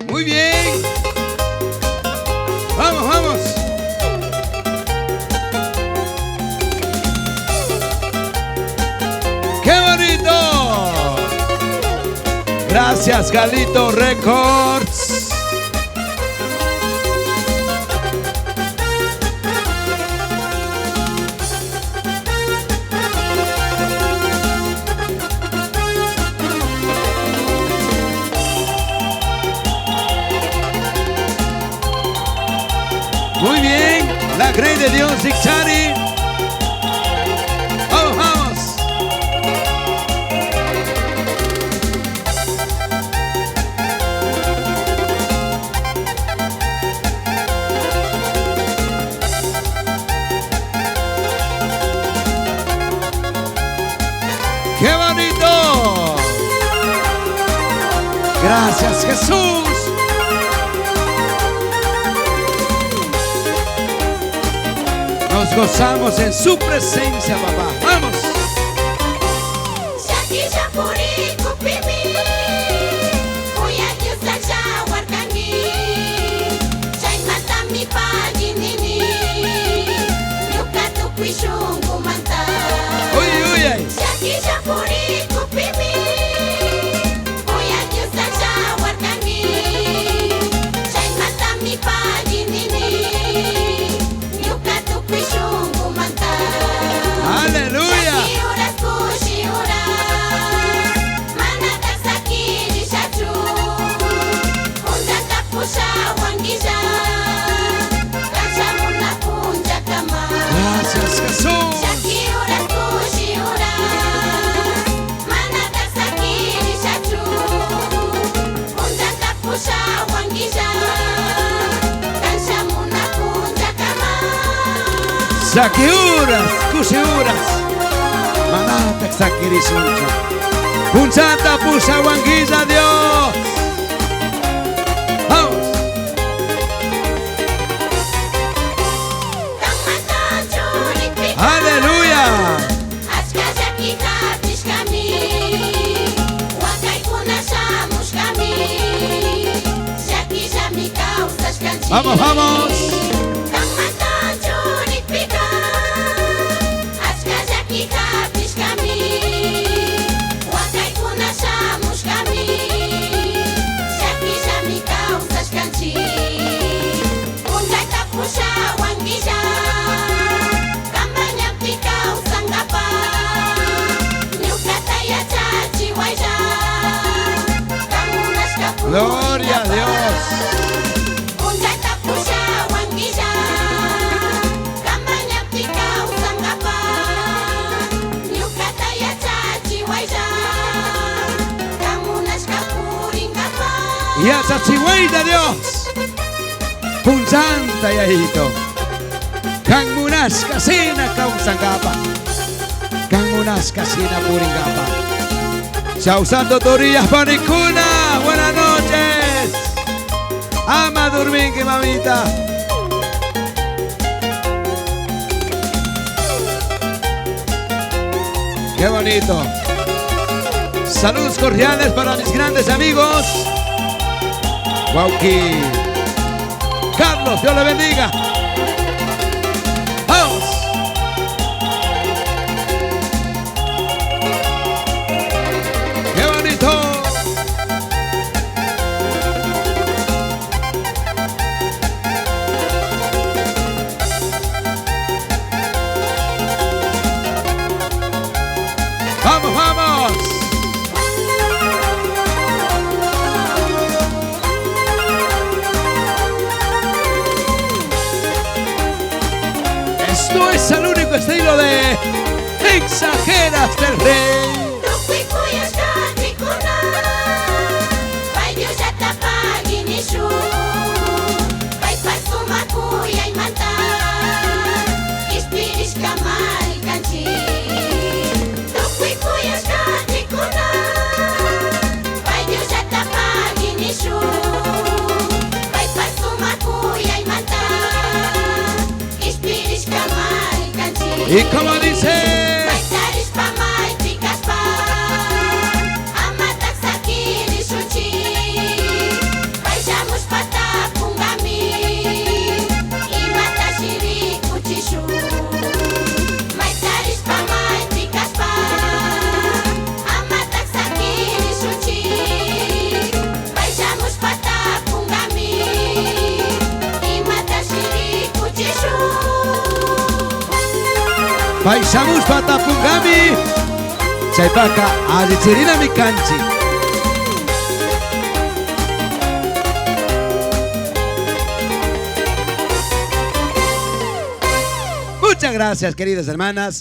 Muy bien. Vamos, vamos. ¡Qué bonito! Gracias, Galito Records. Muy bien, la Grey de Dios, Ixchari. Vamos, vamos. ¡Qué bonito! Gracias, Jesús. Nos gozamos en su presencia, papá. ¡Vamos! Uy, uy, ay. Aleluya. Gracias, Jesús. Sakiuras, kusiuras, manatak sakirisuncha. Punsanta pusa wangiza Dios. Vamos. Aleluya. Vamos, vamos. Gloria a Dios. Y a Sachihuayda Dios. Punzanta yahito. Kang munas kasina kausangapa. Kang munas kasina puringapa. Chao Santo Torillas Panicuna. Buenas noches. Ama dormir, que mamita. Qué bonito. Saludos cordiales para mis grandes amigos. Guauqui. Carlos, Dios le bendiga. Vamos. Qué bonito. Vamos, vamos. Esto es el único estilo de Exageras del Rey. Y como dice, Paisamus patapungami. Chaypaka allichirina mi kanchi. Muchas gracias, queridas hermanas.